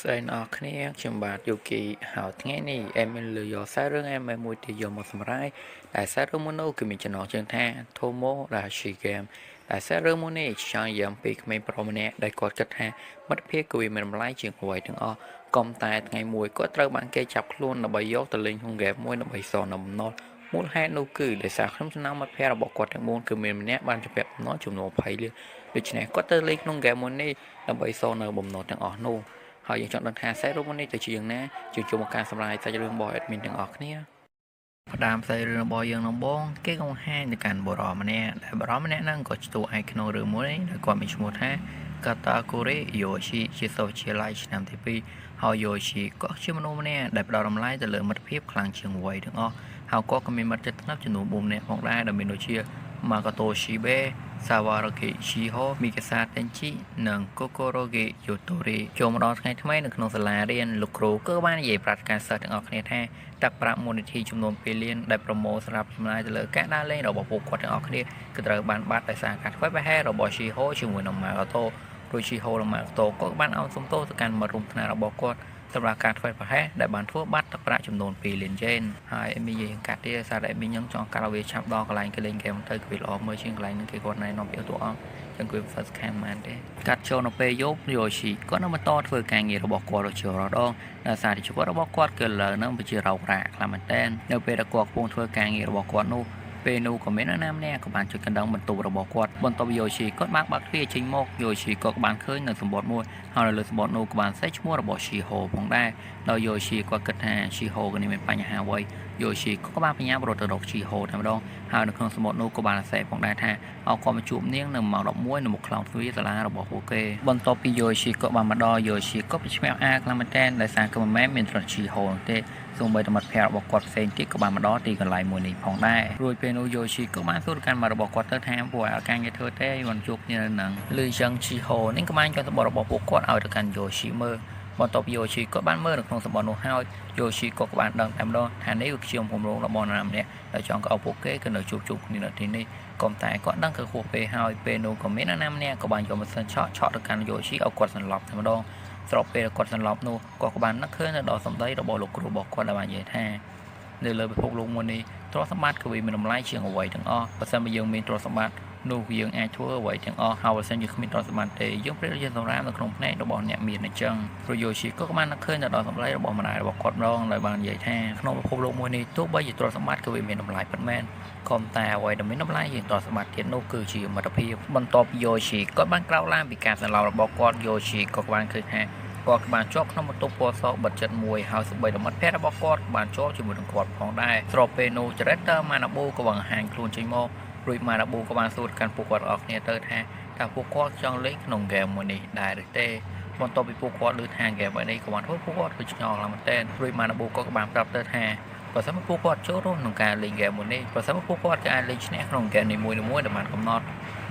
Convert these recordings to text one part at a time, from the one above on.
ស្អីអ្នកគ្នាខ្ញុំបាទយូគីហើយថ្ងៃនេះអេមមានលើយកសាររឿងអេមមួយទីយកមកសម្រាយដែលសាររឿងមួយនោះគឺមានចំណងជើងថា Tomo Dashi Game ដែលសាររឿងមួយនេះចង់យ៉ាងពីក្មេងប្រុសម្នាក់ដែលគាត់គិតថាមិត្តភាពគឺវាមានតម្លៃជាងអ្វីទាំងអស់ក៏តែថ្ងៃមួយគាត់ត្រូវបានគេចាប់ខ្លួនដើម្បីយកទៅលេងក្នុងហ្គេមមួយដើម្បីសងនៅបំណុលមូលហេតុនោះគឺដោយសារខ្ញុំចំណងមិត្តភ័ក្តិរបស់គាត់ទាំង4គឺមានម្នាក់បានជាប់បំណុលចំនួន20លានដូច្នេះគាត់ទៅលេងក្នុងហ្គេមមួយនេះដើម្បីសងនៅបំណុលទាំងអស់នោះហើយយើងចង់ដឹងថាសាច់រឿងនេះទៅជាយ៉ាងណាជួយចូលមកការសម្រាយសាច់រឿងរបស់ admin ទាំងអស់គ្នាផ្ដើមសាច់រឿងរបស់យើងដំបូងគេបង្ហាញទៅកាន់បុរសម្នាក់ដែលបុរសម្នាក់ហ្នឹងក៏ជួឯក្នុងរឿងមួយដែលគាត់មានឈ្មោះថាកាតាកូរ៉េយ៉ូស៊ីជាសិស្សវិទ្យាល័យឆ្នាំទី2ហើយយ៉ូស៊ីក៏ជាមនុស្សម្នាក់ដែលផ្ដល់តម្លៃទៅលើមិត្តភាពខ្លាំងជាងអ្វីទាំងអស់ហើយគាត់ក៏មានមិត្តជិតស្និទ្ធចំនួន4នាក់ផងដែរដែលមានដូចជា Makoto Shibe Sawarashi Shiho Mikasa Tenchi និង Kokoroge Yotori ចូលមកដល់ថ្ងៃថ្មីនៅក្នុងសាលារៀនលោកគ្រូក៏បាននិយាយប្រាប់ការសិស្សទាំងអស់គ្នាថាទឹកប្រាក់មូលនិធិចំនួន2លានដែលប្រមូលសម្រាប់ចំណាយទៅលើការដើរលេងរបស់ពួកគាត់ទាំងអស់គ្នាគឺត្រូវបានបាត់ដោយសារការធ្វើប្រហែសរបស់ Shiho ជាមួយនឹង Makoto រួច Shiho និង Makoto ក៏បានអោនសំទោសទៅកាន់មិត្តរួមថ្នាក់របស់គាត់សម្រាប់ការធ្វើប្រហែសដែលបានធ្វើបាត់ទឹកប្រាក់ចំនួន2លានយេនហើយអេមីនិយាយកាត់ទៀតសារតែអេមីខ្ញុំចង់កាត់ឲ្យវាឆាប់ដល់កន្លែងគេលេងហ្គេមទៅគឺវាល្អមើលជាងកន្លែងហ្នឹងគេគាត់ណែនាំពីតួអង្គចឹងគឺ first cam បានទេកាត់ចូលនៅពេលយប់យូស៊ីគាត់នៅបន្តធ្វើការងាររបស់គាត់រហូតដល់ដោយសារតែជីវិតរបស់គាត់គឺលើនឹងជារោគរ៉ាខ្លាំងមែនតើនៅពេលដែលគាត់កំពុងធ្វើការងាររបស់គាត់នោះពេលនោះក៏មាននរណាម្នាក់ក៏បានជួយកណ្ដឹងបន្ទប់របស់គាត់បន្ទប់យូស៊ីគាត់បានបើកទ្វារចេញមកយូស៊ីក៏បានឃើញនៅសម្បត្តិមួយហើយនៅលើសម្បត្តិនោះក៏បានសេះឈ្មោះរបស់ស៊ីហូផងដែរដោយយូស៊ីគាត់គិតថាស៊ីហូក៏មានបញ្ហាអ្វីយូស៊ីក៏បានបញ្ញាប់រត់ទៅរកស៊ីហូតែម្ដងហើយនៅក្នុងសម្បត្តិនោះក៏បានសេះផងដែរថាអោគាត់មកជួបនាងនៅម៉ោង11នៅមុខខ្លោងទ្វារសាលារបស់ពួកគេបន្ទាប់ពីយូស៊ីក៏បានមកដល់យូស៊ីក៏bịឆ្មាំអាខ្លាំងមែនទែនដោយសារក៏មិនមែនមានត្រង់ស៊ីហូទេសូម្បីតែមិត្តភ័ក្តិរបស់គាត់ផ្សេងទៀតក៏បានមកដល់ទីកន្លែងមួយនេះផងដែររួចពេលនោះយូស៊ីក៏បានសួរកាន់មករបស់គាត់ទៅថាពួកឲ្យការងារធ្វើទេមិនជួបគ្នានៅនឹងលឺចឹងស៊ីហូនេះក៏បានយកសម្បត្តិរបស់ពួកគាត់ឲ្យទៅកាន់យូស៊ីមើលបន្ទាប់យូស៊ីក៏បានមើលនៅក្នុងសម្បត្តិនោះហើយយូស៊ីក៏បានដឹងតែម្ដងថានេះគឺជាគម្រោងរបស់នរណាម្នាក់ដែលចង់ក៏ឲ្យពួកគេក៏នៅជួបគ្នានៅទីនេះក៏តែគាត់ដឹងគឺហួសពេលហើយពេលនោះក៏មាននរណាម្នាក់ក៏បានយកម៉ាស៊ីនឆក់ទៅកាន់យូស៊ីឲ្យគាត់សន្លប់តែម្ដងស្របពេលគាត់សន្លប់នោះគាត់ក៏បាននឹកឃើញនៅដល់សម្ដីរបស់លោកគ្រូរបស់គាត់ដែលបាននិយាយថានៅលើពិភពលោកមួយនេះទ្រព្យសម្បត្តិគឺវាមានតម្លៃជាងអ្វីទាំងអស់បើសិនបើយើងមានទ្រព្យសម្បត្តិនោះយើងអាចធ្វើអ្វីទាំងអស់ហើយបើសិនជាគ្មានទ្រព្យសម្បត្តិទេយើងព្រាយើងសម្រាមនៅក្នុងផ្នែករបស់អ្នកមានអញ្ចឹងព្រោះយូស៊ីក៏បាននឹកឃើញនៅដល់សម្ដីរបស់ម្ដាយរបស់គាត់ម្ដងដែលបាននិយាយថាក្នុងពិភពលោកមួយនេះទោះបីជាទ្រព្យសម្បត្តិគឺវាមានតម្លៃពិតមែនក៏តែអ្វីដែលមានតម្លៃជាងទ្រព្យសម្បត្តិទៀតនោះគឺជាមិត្តភាពបន្ទាប់ពីយូស៊ីក៏បានក្រោកឡើងពីការសន្លប់របស់គាត់យូស៊ីក៏បានឃើញថាគាត់បានជាប់ក្នុងបន្ទប់ពណ៌សបិទជិតមួយហើយសម្បីតែមិត្តភ័ក្តិរបស់គាត់បានជាប់ជាមួយនឹងគាត់ផងដែរស្របពេលនោះចរិតម៉ាណាប៊ូក៏បង្ហាញខ្លួនចេញមករួចម៉ាណាប៊ូក៏បានសួរកាន់ពួកគាត់អស់គ្នាទៅថាតើពួកគាត់ចង់លេងក្នុងហ្គេមមួយនេះដែរឬទេបន្ទាប់ពីពួកគាត់ឮថាហ្គេមមួយនេះក៏បានធ្វើពួកគាត់ទៅឆ្ងល់ឡើងមែនទែនរួចម៉ាណាប៊ូក៏បានប្រាប់ទៅថាបើសិនពួកគាត់ចូលរួមក្នុងការលេងហ្គេមមួយនេះបើសិនពួកគាត់ក៏អាចលេងឈ្នះក្នុងហ្គេមនីមួយៗដែលបានកំណត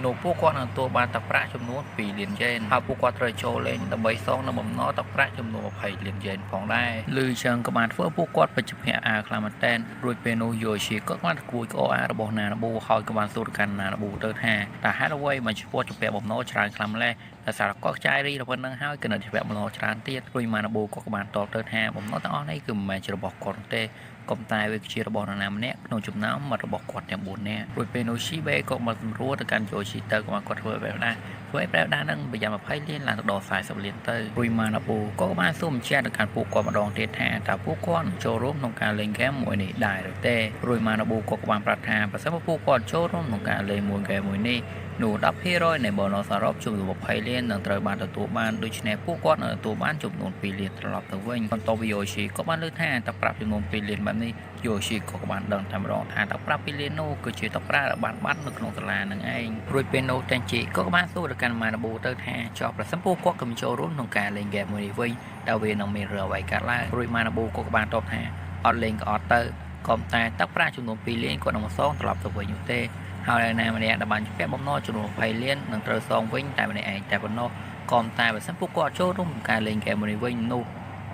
់នោះពួកគាត់នឹងទទួលបានទឹកប្រាក់ចំនួន2លានយេនហើយពួកគាត់ត្រូវចូលលេងដើម្បីសងនៅបំណុលទឹកប្រាក់ចំនួន20លានយេនផងដែរលឺចឹងក៏បានធ្វើពួកគាត់បច្ចុប្បន្នអាខ្លាំងមែនទែនរួចពេលនោះយូស៊ីក៏បានគួយក្អកអារបស់ណាណាប៊ូហើយក៏បានសួរកាន់ណាណាប៊ូទៅថាតើហេតុអ្វីមកចំពោះជំពាក់បំណុលច្រើនខ្លាំងម្ល៉េះតែសារគាត់ចាយរីរបស់នឹងហើយក៏នៅជំពាក់បំណុលច្រើនទៀតរួចម៉ាណាប៊ូក៏បានតបទៅថាបំណុលទាំងអស់នេះគឺមិនមែនជារបស់គាត់ទេក៏តែវាជារបស់នរណាម្នាក់ក្នុងចំណោមមិត្តរបស់គាត់ទាំង4នាក់រួចពេលនោះស៊ីបេក៏មកសម្រួលទៅកាន់យូស៊ីទៅគាត់ធ្វើបែបណាធ្វើឲ្យប្រែដានឹងប្រយ័ត្ន20លានឡើងទៅដល់40លានទៅរួចម៉ាណាប៊ូក៏បានសួរបញ្ជាក់ទៅកាន់ពួកគាត់ម្ដងទៀតថាតើពួកគាត់នឹងចូលរួមក្នុងការលេងហ្គេមមួយនេះដែរឬទេរួចម៉ាណាប៊ូក៏បានប្រាប់ថាបើសិនពួកគាត់ចូលរួមក្នុងការលេងមួយហ្គេមមួយនេះនោះ10%នៃបូណូសសរុបចំនួន20លាននឹងត្រូវបានទទួលបានដូច្នេះពួកគាត់នឹងទទួលបានចំនួន2លានត្រឡប់ទៅវិញបន្ទាប់ពីយូស៊ីក៏បានលើកថាទឹកប្រាក់ចំនួន2លានបែបនេះយូស៊ីក៏បានដឹងតែម្ដងថាទឹកប្រាក់2លាននោះគឺជាទឹកប្រាក់ដែលបានបាត់នៅក្នុងសាលានឹងឯងរួចពេលនោះតាំងជីក៏បានសួរទៅកាន់ម៉ាណាប៊ូទៅថាចុះប្រសិនពួកគាត់ក៏ចូលរួមក្នុងការលេងហ្គេមមួយនេះវិញតើវានឹងមានរឿងអ្វីកើតឡើងរួចម៉ាណាប៊ូក៏បានតបថាអត់លេងក៏អត់ទៅក៏តែទឹកប្រាក់ចំនួន2លានគាត់នឹងមកសងត្រឡប់ទៅវិញនោះទេហើយណាម្នាក់ដែលបានជាប់បំណុលចំនួន20លាននឹងត្រូវសងវិញតែម្នាក់ឯងតែប៉ុណ្ណោះក៏តែបើសិនពួកគាត់ចូលរួមក្នុងការលេងហ្គេមមួយនេះវិញនោះ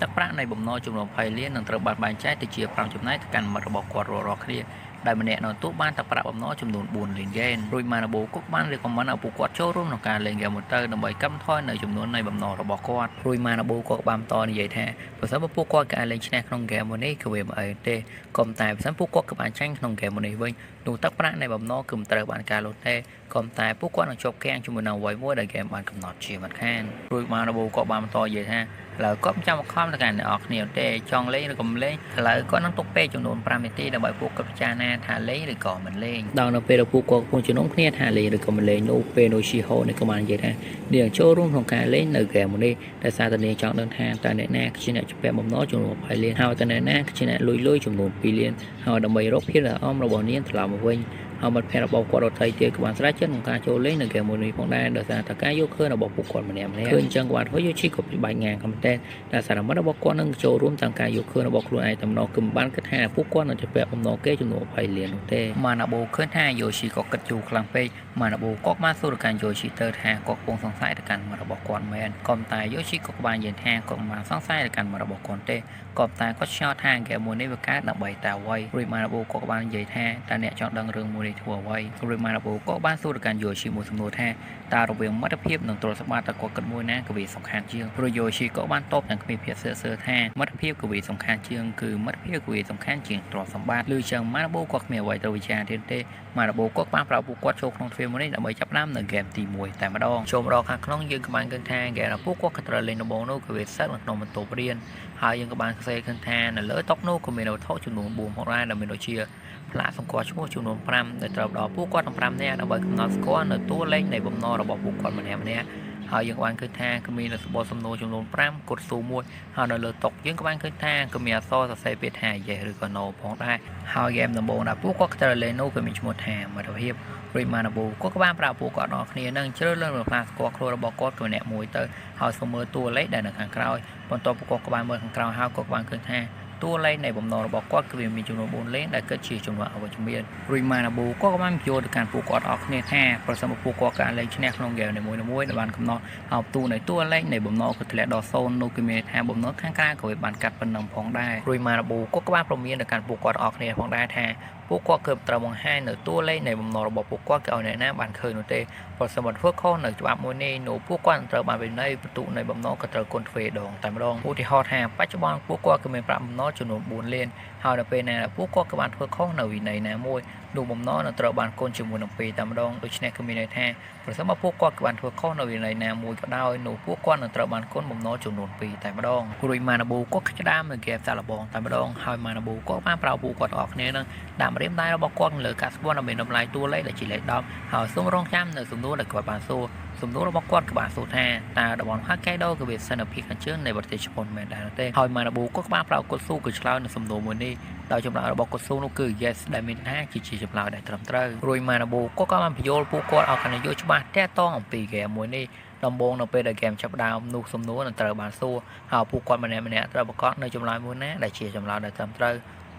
ទឹកប្រាក់នៃបំណុលចំនួន20លាននឹងត្រូវបានបែងចែកទៅជា5ចំណែកទៅកាន់មិត្តរបស់គាត់រាល់គ្នា ដែលម្នាក់នៅទូបានតែប្រាក់បំណុលចំនួន4លានយ៉េនរួចម៉ាណាបូក៏បានរៀបកំណត់ឲ្យពួកគាត់ចូលរួមក្នុងការលេងហ្គេមមួយទៅដើម្បីកាត់បន្ថយនៅចំនួននៃបំណុលរបស់គាត់រួចម៉ាណាបូក៏បានបន្តនិយាយថាបើសិនពួកគាត់ក៏អាចលេងឈ្នះក្នុងហ្គេមមួយនេះគឺវាមិនអីទេក៏តែបើសិនពួកគាត់ក៏បានចាញ់ក្នុងហ្គេមមួយនេះវិញនោះទឹកប្រាក់នៃបំណុលគឺមិនត្រូវបានការលុបទេក៏តែពួកគាត់នឹងជាប់គាំងជាមួយនឹងអ្វីមួយដែលហ្គេមបានកំណត់ជាមិនខានរួចម៉ាណាបូក៏បានបន្តនិយាយថាឥឡូវគាត់ចាំមកខំទៅកាន់អ្នកនរគ្នាទេចង់លេងឬក៏មិនលេងឥឡូវគាត់នឹងទុកពេលចំនួន5នាទីដើម្បីពួកគាត់ពិចារណាថាលេងឬក៏មិនលេងដល់នៅពេលដែលពួកគាត់កំពុងជំនុំគ្នាថាលេងឬក៏មិនលេងនោះពេលនោះឈីហូនេះក៏បាននិយាយថានាងចូលរួមក្នុងការលេងនៅហ្គេមមួយនេះដែលសារតែនាងចង់ដឹងថាតើអ្នកណាគឺជាអ្នកជំពាក់បំណុលចំនួន20លានហើយតើអ្នកណាគឺជាអ្នកលុយចំនួន2លានហើយដើម្បីរកភាពល្អរបស់នាងត្រឡប់មកវិញហើយមិត្តភ័ក្តិរបស់គាត់រត់ទៅទៀតក៏បានស្រាវជ្រាវក្នុងការចូលលេងនៅហ្គេមមួយនេះផងដែរដោយសារតែការយកឃើញរបស់ពួកគាត់ម្នាក់ឃើញអញ្ចឹងគាត់ធ្វើយូឈីក៏ពិបាកងាងខំតែដែលសារមិត្តរបស់គាត់នឹងចូលរួមតាមការយកឃើញរបស់ខ្លួនឯងតំណគឺមិនបានគិតថាពួកគាត់នឹងជាពាក់បំណុលគេចំនួន20លាននោះទេម៉ាណាបូឃើញថាយូឈីក៏គិតយូរខ្លាំងពេកម៉ាណាបូក៏បានសួរកាន់យូឈីទៅថាគាត់កំពុងសង្ស័យទៅកាន់មិត្តរបស់គាត់មែនក៏តែយូឈីក៏បាននិយាយថាគាត់មិនបានសង្ស័យទៅកាន់មិត្តរបស់គាត់ទេក៏តែគាត់ឆ្ងល់ថាហ្គេមមួយនេះវាកើតដើម្បីតែអ្វីរួចម៉ាណាបូក៏បាននិយាយថាតើអ្នកចង់ដឹងរឿងមួយនេះធ្វើអ្វីរួចម៉ាណាបូក៏បានសួរទៅកាន់យូឈីមួយសំណួរថាតើរវាងមិត្តភាពនិងទ្រព្យសម្បត្តិតើគាត់គិតមួយណាគឺវាសំខាន់ជាងព្រោះយូឈីក៏បានតបទាំងគ្មានភាពសើសើថាមិត្តភាពគឺវាសំខាន់ជាងគឺមិត្តភាពគឺវាសំខាន់ជាងទ្រព្យសម្បត្តិឬចឹងម៉ាណាបូក៏គ្មានអ្វីត្រូវវិចារទៀតទេម៉ាណាបូក៏បានប្រាប់ពួកគាត់ចូលក្នុងទ្វេមួយនេះដើម្បីចាប់ផ្ដើមនៅហ្គេមទី1តែម្ដងចូលរកខាងក្នុងយើងក៏បានឃើញថាហ្គេមរបស់ពួកគាត់ក៏ត្រូវលេងដំបូងនោះគឺវាសិតនៅក្នុងបន្ទប់រៀនហើយយើងក៏បានសរសេរឃើញថានៅលើតុនោះក៏មានវត្ថុចំនួន4ផងដែរដែលមានដូចជាផ្លាកសម្គាល់ឈ្មោះចំនួន5ដែលត្រូវដល់ពួកគាត់ទាំង5នាក់ដើម្បីកំណត់ស្គាល់នៅតួលេខនៃបំណុលរបស់ពួកគាត់ម្នាក់ហើយយើងក៏បានឃើញថាគឺមានសំបុត្រសំណួរចំនួន5កូដស៊ូ1ហើយនៅលើតុយើងក៏បានឃើញថាគឺមានអក្សរសរសេរពាក្យថា yes ឬក៏ no ផងដែរហើយហ្គេមដំបូងដែលពួកគាត់ត្រូវលេងនោះគឺមានឈ្មោះថាមិត្តភាពរួចម៉ាណាបូក៏បានប្រាប់ពួកគាត់ដល់គ្នានឹងជ្រើសរើសលើផ្លាកស្គាល់ខ្លួនរបស់គាត់គឺម្នាក់មួយទៅហើយសូមមើលតួលេខដែលនៅខាងក្រោយបន្ទាប់ពួកគាត់ក៏បានមើលខាងក្រោយហើយក៏បានឃើញថាតួលេខនៃបំណុលរបស់គាត់គឺវាមានចំនួន4លេខដែលគិតជាចំនួនអវិជ្ជមានរួចម៉ាណាបូក៏បានបញ្យល់ទៅកាន់ពួកគាត់អស់គ្នាថាប្រសិនបើពួកគាត់ការលេងឈ្នះក្នុងហ្គេមនីមួយៗដែលបានកំណត់ហើយតួនៃតួលេខនៃបំណុលគឺធ្លាក់ដល់0នោះគឺមានថាបំណុលខាងក្រៅក៏វាបានកាត់ប៉ុណ្ណឹងផងដែររួចម៉ាណាបូក៏បានប្រមានទៅកាន់ពួកគាត់អស់គ្នាផងដែរថាពួកគាត់គឺត្រូវបង្ហាញនៅតួលេខនៃបំណុលរបស់ពួកគាត់គឺឲ្យអ្នកណាបានឃើញនោះទេប្រសិនបើធ្វើខុសនៅច្បាប់មួយនេះនោះពួកគាត់ត្រូវបានវិន័យបន្ទុកនៃបំណុលក៏ត្រូវគុណទ្វេដងតែម្ដងឧទាហរណ៍ថាបច្ចុប្បន្នពួកគាត់គឺមានប្រាក់បំណុលចំនួន4លានហើយនៅពេលណាពួកគាត់ក៏បានធ្វើខុសនៅវិន័យណាមួយនោះបំណុលនឹងត្រូវបានគុណជាមួយនឹង2តែម្ដងដូច្នេះគឺមានន័យថាប្រសិនបើពួកគាត់ក៏បានធ្វើខុសនៅវិន័យណាមួយក៏ដោយនោះពួកគាត់នឹងត្រូវបានគុណបំណុលចំនួន2តែម្ដងរួចម៉ាណាបូក៏ខ្ចដាមនៅហ្គេមសាឡបងតែម្ដងហើយម៉ាណាបូក៏បានប្រាប់ពួកគាត់អស់គ្នានឹងដាក់ម្រាមដៃរបស់គាត់លើការស្គាល់ដើម្បីតម្លៃតួលេខដែលជាលេខ10ហើយសូមរងចាំនៅសំណួរដែលគាត់បានសួរសំណួររបស់គាត់ក៏បានសួរថាតើតំបន់ហូកៃដូគឺវាសិនភាពខាងជើងនៃប្រទេសជប៉ុនមែនដែរទេហើយម៉ាណាបូក៏បានប្រាប់គាត់ស៊ូគឺឆ្លើយនៅសំណួរមួយនេះដោយចម្លើយរបស់គាត់ស៊ូនោះគឺ yes ដែលមានថាជាចម្លើយដែលត្រឹមត្រូវរួចម៉ាណាបូក៏បានបញ្យល់ពួកគាត់ឲ្យកាន់តែយល់ច្បាស់តាក់ទងអំពីហ្គេមមួយនេះដំបូងនៅពេលដែលហ្គេមចាប់ដើមនោះសំណួរនឹងត្រូវបានសួរហើយពួកគាត់ម្នាក់ៗត្រូវប្រកាសនៅចម្លើយមួយណាដែលជាចម្លើយដែលត្រឹមត្រូវ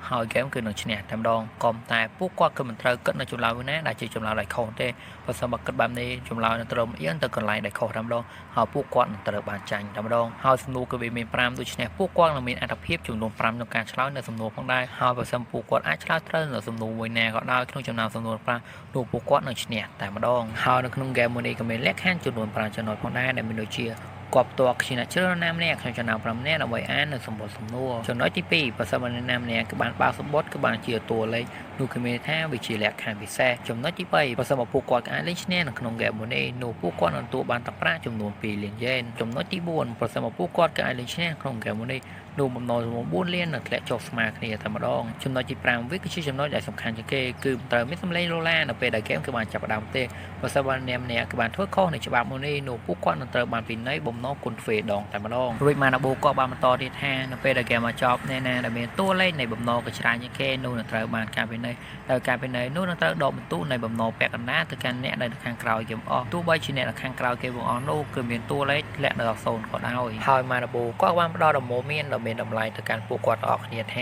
ហើយហ្គេមគឺនឹងឈ្នះតែម្ដងក៏តែពួកគាត់គឺមិនត្រូវគិតនៅចម្លើយមួយណាដែលជាចម្លើយដែលខុសទេបើសិនបើគិតបែបនេះចម្លើយនឹងត្រូវអៀងទៅកន្លែងដែលខុសតែម្ដងហើយពួកគាត់នឹងត្រូវបានចាញ់តែម្ដងហើយសំណួរគឺវាមាន5ដូច្នេះពួកគាត់នឹងមានអត្ថភាពចំនួន5ក្នុងការឆ្លើយនៅសំណួរផងដែរហើយបើសិនពួកគាត់អាចឆ្លើយត្រូវនៅសំណួរមួយណាក៏ដោយក្នុងចំណោមសំណួរ5នោះពួកគាត់នឹងឈ្នះតែម្ដងហើយនៅក្នុងហ្គេមមួយនេះក៏មានលក្ខខណ្ឌចំនួន5ចំណុចផងដែរដែលមានដូចជាគាត់ផ្ទាល់ជាអ្នកជ្រើសណាម្នាក់ក្នុងចំណោម5នាក់ដើម្បីអាននៅសម្បត្តិសំណួរចំណុចទី2បើសិនបើអ្នកណាម្នាក់គឺបានបើកសម្បត្តិគឺបានជាតួលេខនោះគឺមានថាវាជាលក្ខខណ្ឌពិសេសចំណុចទី3បើសិនបើពួកគាត់អាចលេងឈ្នះនៅក្នុងហ្គេមមួយនេះនោះពួកគាត់នឹងទទួលបានទឹកប្រាក់ចំនួន2លានយ៉េនចំណុចទី4បើសិនបើពួកគាត់អាចលេងឈ្នះក្នុងហ្គេមមួយនេះនោះបំណុលចំនួន4លាននឹងធ្លាក់ចុះស្មើគ្នាតែម្ដងចំណុចទី5វាគឺជាចំណុចដែលសំខាន់ជាងគេគឺត្រូវមានសម្លេងរឡានៅពេលដែលហ្គេមគឺបានចាប់ផ្ដើមទេបើសិនបើអ្នកម្នាក់គឺបានធ្វើខុសនៅច្បាប់មួយនេះនោះពួកគាត់នឹងត្រូវបានពិន័យបំណុលគុណទ្វេដងតែម្ដងរួចម៉ាណាបូក៏បានបន្តទៀតថានៅពេលដែលហ្គេមមកចប់អ្នកណាដែលមានតួលេខនៃបំណុលក៏ច្រើនជាងគេនោះនឹងត្រូវបានការពិន័យដោយការពិន័យនោះនឹងត្រូវដកបន្ទុកនៃបំណុលពាក់កណ្ដាលទៅកាន់អ្នកដែលនៅខាងក្រោយគេបង្អស់ទោះបីជាអ្នកនៅខាងក្រោយគេបង្អស់នោះគឺមានតួលេខធ្លាក់នៅដល់0ក៏ដោយហើយម៉ាណាបូក៏បានផ្ដល់ដំបូន្មានដ៏មានតម្លៃទៅកាន់ពួកគាត់ទាំងអស់គ្នាថា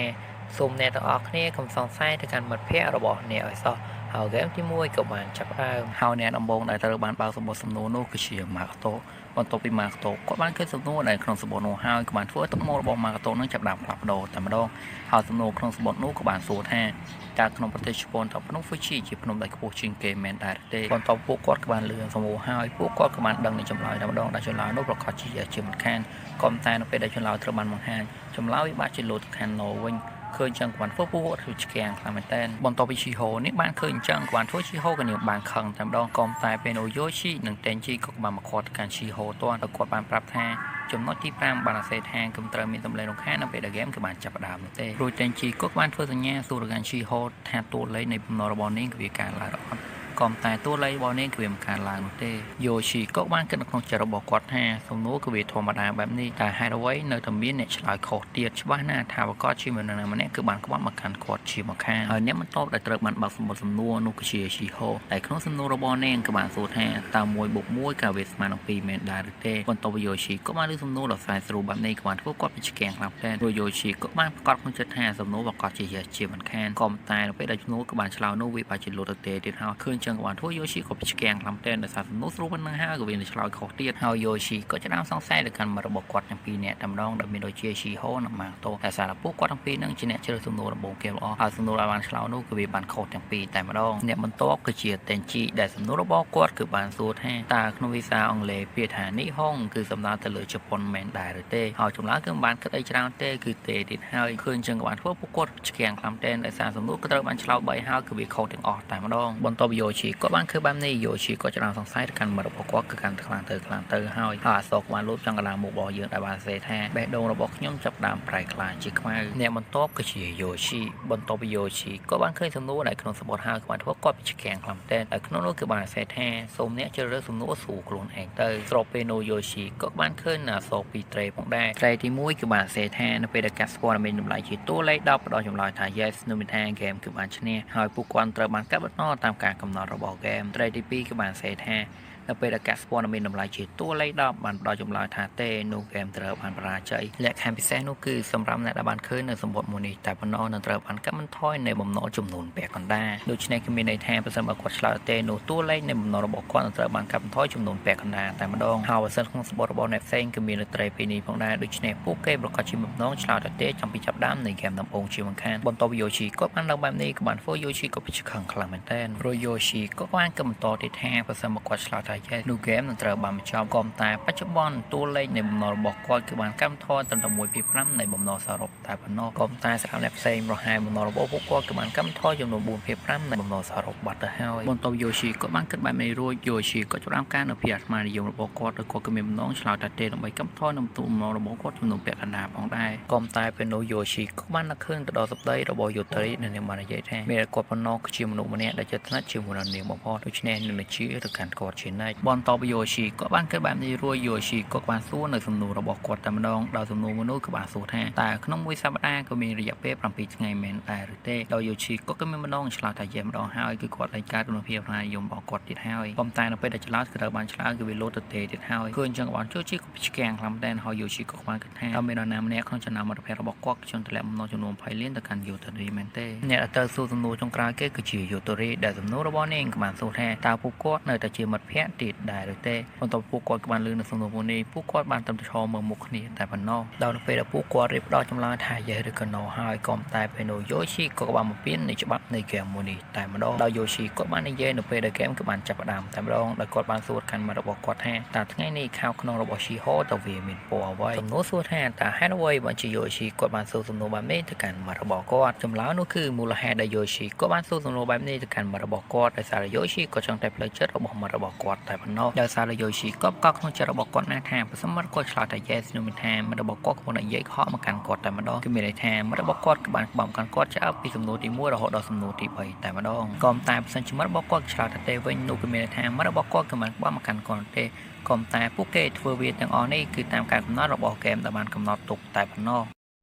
សូមអ្នកទាំងអស់គ្នាកុំសង្ស័យទៅកាន់មិត្តភ័ក្តិរបស់អ្នកឲ្យសោះហើយហ្គេមទី1ក៏បានចាប់ផ្ដើមហើយអ្នកដំបូងដែលត្រូវបានបើកសម្បត្តិសំណួរនោះគឺជាម៉ាកតូ បន្ទាប់ពីម៉ាកតូគាត់បានឃើញសំណួរដែលក្នុងសម្បត្តិនោះហើយក៏បានធ្វើទឹកមុខរបស់ម៉ាកតូនឹងចាប់ផ្ដើមផ្លាស់ប្ដូរតែម្ដងហើយសំណួរក្នុងសម្បត្តិនោះក៏បានសួរថាតើក្នុងប្រទេសជប៉ុនតើភ្នំ Fuji ជាភ្នំដែលខ្ពស់ជាងគេមែនដែរទេបន្ទាប់ពួកគាត់ក៏បានលឺសំណួរហើយពួកគាត់ក៏បានដឹងនៅចម្លើយតែម្ដងដែលចម្លើយនោះប្រកាសជាមិនខានក៏តែនៅពេលដែលចម្លើយត្រូវបានបង្ហាញចម្លើយវាបាក់ជាលោតខាងណូវិញឃើញចឹងគាត់ធ្វើពួកគាត់ធ្វើឆ្កៀងខ្លាំងមែនតើបន្ទាប់ពីឈីហូនេះបានឃើញចឹងគាត់ធ្វើឈីហូក៏នាងបានខឹងតែម្ដងក៏តែពេលនោះយូឈីនិងតេនជីក៏បានមកខាត់កាន់ឈីហូទាន់តែគាត់បានប្រាប់ថាចំណុចទី5បានអាសេថាគំត្រូវមានតម្លៃរំខាននៅពេលដែលហ្គេមគឺបានចាប់ផ្ដើមនោះទេព្រោះតេនជីក៏បានធ្វើសញ្ញាសួរកាន់ឈីហូថាតួលេខនៃបំណុលរបស់នាងគឺវាការឡើងអត់ក៏តែតួលេខរបស់នាងគឺវាមិនកើតឡើងនោះទេយូឈីក៏បានគិតនៅក្នុងចិត្តរបស់គាត់ថាសំណួរគឺវាធម្មតាបែបនេះតែហេតុអ្វីនៅតែមានអ្នកឆ្លើយខុសទៀតច្បាស់ណាស់ថាប្រកាសជាមនុស្សម្នាក់គឺបានក្បត់មកកាន់គាត់ជាមកខាងហើយអ្នកបន្ទាប់ដែលត្រូវបានបើកសំណួរនោះគឺជាឈីហូតែក្នុងសំណួររបស់នាងក៏បានសួរថាតើ1+1ក៏វាស្មើនឹង2មែនដែរឬទេបន្ទាប់ពីយូឈីក៏បានលើសំណួរដ៏ស្រាលស្រួលបែបនេះក៏បានធ្វើគាត់ពិឆ្កៀងខ្លាំងតែព្រោះយូឈីក៏បានប្រកាសក្នុងចិត្តថាសំណួរប្រកាសជាមិនខានក៏តែនៅពេលដែលសំណួរក៏បានឆ្លើយនោះវាបាច់ជាលោតទៅទៀតហើយឃើញចឹងក៏បានធ្វើយូឈីក៏ឆ្កៀងខ្លាំងតែដោយសារសំណួរស្រួលប៉ុណ្ណឹងហើយក៏វាឆ្លើយខុសទៀតហើយយូឈីក៏ចាប់សង្ស័យទៅកាន់មិត្តរបស់គាត់ទាំងពីរនាក់តែម្ដងដែលមានដូចជាឈីហូនិងម៉ាងតូតែសារពួកគាត់ទាំងពីរនឹងជាអ្នកជ្រើសសំណួរដំបូងគេល្អហើយសំណួរដែលបានឆ្លើយនោះគឺវាបានខុសទាំងពីរតែម្ដងអ្នកបន្ទាប់គឺជាតេនជីដែលសំណួររបស់គាត់គឺបានសួរថាតើក្នុងភាសាអង់គ្លេសពាក្យថានេះហុងគឺសំដៅទៅលើជប៉ុនមែនដែរឬទេហើយចម្លើយគឺមិនបានគិតអីច្រើនទេគឺទេទៀតហើយឃើញចឹងក៏បានធ្វើពួកគាត់ឆ្កៀងខ្លាំងតែដោយសារសំណួរក៏ត្រូវបានឆ្លើយ3ហើយគឺវាខុសទាំងអស់តែម្ដងបន្ទាប់យូឈីក៏បានឃើញបែបនេះយូឈីក៏ចាប់សង្ស័យទៅកាន់មិត្តរបស់គាត់គឺកាន់តែខ្លាំងទៅហើយអសោកបានលូតចង់កណ្ដាលមុខរបស់យើងដែលបានសេថាបេះដូងរបស់ខ្ញុំចាប់ដើមប្រែក្លាយជាខ្មៅអ្នកបន្ទាប់គឺជាយូឈីបន្ទាប់ពីយូឈីក៏បានឃើញសំណួរដែលក្នុងសម្បត្តិហើយគាត់ធ្វើគាត់ពិឆ្កៀងខ្លាំងតែហើយក្នុងនោះគឺបានសេថាសូមអ្នកជ្រើសរើសសំណួរស្រួលខ្លួនឯងទៅស្របពេលនោះយូឈីក៏បានឃើញអសោកពីត្រេផងដែរត្រេទី1គឺបានសេថានៅពេលដែលកាត់ស្ព័ត៌មានតម្លៃជាតួលេខ10ផ្ដល់ចម្លើយថា yes នៅមានថាហ្គេមគឺបានឈ្នះហើយពួកគាត់ត្រូវបានកាត់បន្ថយតាមការកំណត់របស់ហ្គេមត្រេទី2គឺបានសេថានៅពេលដែលកាសស្ព័ន្ធមានតម្លៃជាតួលេខ10បានផ្ដល់ចម្លើយថាទេនោះហ្គេមត្រូវបានបរាជ័យលក្ខខណ្ឌពិសេសនោះគឺសម្រាប់អ្នកដែលបានឃើញនៅសម្បត្តិមួយនេះតែប៉ុណ្ណោះនឹងត្រូវបានកាត់បន្ថយនៅបំណុលចំនួនពាក់កណ្ដាលដូច្នេះគឺមានន័យថាប្រសិនបើគាត់ឆ្លើយទេនោះតួលេខនៃបំណុលរបស់គាត់នឹងត្រូវបានកាត់បន្ថយចំនួនពាក់កណ្ដាលតែម្ដងហើយបើសិនក្នុងសម្បត្តិរបស់អ្នកផ្សេងគឺមានត្រីពីនេះផងដែរដូច្នេះពួកគេប្រកាសជាបំណងឆ្លើយទេចំពីចាប់ដើមនៃហ្គេមដំបូងជាមិនខានបន្ទាប់ពីយូឈីគាត់បានដឹងបែបនេះក៏បានធ្វើយូឈីក៏ពិចារណាខ្លាំងមែនទែនព្រោះយូឈីក៏បានកំបន្តទៀតថាប្រសិនបើគាត់ឆ្លើយថាយេនោះហ្គេមនឹងត្រូវបានបញ្ចប់ក៏តែបច្ចុប្បន្នតួលេខនៃបំណុលរបស់គាត់គឺបានកម្មធរត្រឹមតែ1/5នៃបំណុលសរុបតែប៉ុណ្ណោះក៏តែសម្រាប់អ្នកផ្សេងរហែបំណុលរបស់ពួកគាត់គឺបានកម្មធរចំនួន4/5នៃបំណុលសរុបបាត់ទៅហើយបន្ទាប់យូឈីក៏បានគិតបែបនេះរួចយូឈីក៏ចាប់ការនៅពីអាត្មានិយមរបស់គាត់ដោយគាត់ក៏មានបំណងឆ្លើយតែទេដើម្បីកម្មធរនៅបំណុលរបស់គាត់ចំនួនពាក់កណ្ដាលផងដែរក៏តែពេលនោះយូឈីក៏បាននឹកឃើញទៅដល់សម្ដីរបស់យូត្រីនៅនាងបាននិយាយថាមានគាត់ប៉ុណ្ណោះគឺជាមនុស្សម្នាក់ដែលចិត្តថ្នាក់ជាមួយនឹងនាងបំផុតដូច្នេះនឹងជាទៅកាន់គាត់ជានិច្ចបន្ទាប់យូឈីក៏បានគិតបែបនេះរួចយូឈីក៏បានសួរនៅសំណួររបស់គាត់តែម្ដងដោយសំណួរនោះក៏បានសួរថាតើក្នុងមួយសប្តាហ៍ក៏មានរយៈពេល7ថ្ងៃមែនដែរឬទេដោយយូឈីក៏មានម្ដងឆ្លើយថាយេម្ដងហើយគឺគាត់តែកើតគុណភាពផ្នែកនិយមរបស់គាត់ទៀតហើយប៉ុន្តែនៅពេលដែលឆ្លើយគឺត្រូវបានឆ្លើយគឺវាលោតទៅទេទៀតហើយគឺអញ្ចឹងក៏បានយូឈីក៏ឆ្កៀងខ្លាំងតែហើយយូឈីក៏បានគិតថាតើមាននរណាម្នាក់ក្នុងចំណោមមិត្តភ័ក្តិរបស់គាត់ចង់ទម្លាក់បំណុលចំនួន20លានទៅកាន់យូតូរីមែនទេអ្នកដែលទៅសួរសំណួរចុងក្រោយគេគឺជាយូតូរីដែលសំណួររបស់នាងក៏បានសួរថាតើពួកគាត់នៅតែជាមិត្តភ័ក្តិទៀតដែរឬទេបន្ទាប់ពួកគាត់ក៏បានលើនៅសំណួរមួយនេះពួកគាត់បានត្រឹមតែឈរមើលមុខគ្នាតែប៉ុណ្ណោះដល់ពេលដែលពួកគាត់រៀបដល់ចម្លើយថាយេឬក៏ no ហើយក៏តែពេលនោះយូឈីក៏បានបំពេញនៃច្បាប់នៃហ្គេមមួយនេះតែម្ដងដោយយូឈីគាត់បាននិយាយនៅពេលដែលហ្គេមគឺបានចាប់ផ្ដើមតែម្ដងដោយគាត់បានសួរកាន់មិត្តរបស់គាត់ថាតើថ្ងៃនេះខោក្នុងរបស់ឈីហូតើវាមានពណ៌អ្វីសំណួរសួរថាតើហេតុអ្វីបើជាយូឈីគាត់បានសួរសំណួរបែបនេះទៅកាន់មិត្តរបស់គាត់ចម្លើយនោះគឺមូលហេតុដែលយូឈីគាត់បានសួរសំណួរបែបនេះទៅកាន់មិត្តរបស់គាត់ដោយសារយូឈីគាត់ចង់តែផ្លូវចិត្តរបស់មិត្តរបស់គាត់តែប៉ុណ្ណោះដោយសារយូឈីគាត់ក៏ក្នុងចិត្តរបស់គាត់ណាថាប្រសិនបើគាត់ឆ្លើយថា yes នោះមានថាមិត្តរបស់គាត់គាត់និយាយខកមកកាន់គាត់តែម្ដងគឺមានន័យថាមិត្តរបស់គាត់ក៏បានក្បំកាន់គាត់ចាប់ពីសំណួរទី1រហូតដល់សំណួរទី3តែម្ដងក៏តែប្រសិនជាមិត្តរបស់គាត់ឆ្លើយថាទេវិញនោះគឺមានន័យថាមិត្តរបស់គាត់ក៏បានក្បំមកកាន់គាត់ទេក៏តែពួកគេធ្វើវាទាំងអស់នេះគឺតាមការកំណត់របស់ហ្គេមដែលបានកំណត់ទុកតែប៉ុណ្ណោះ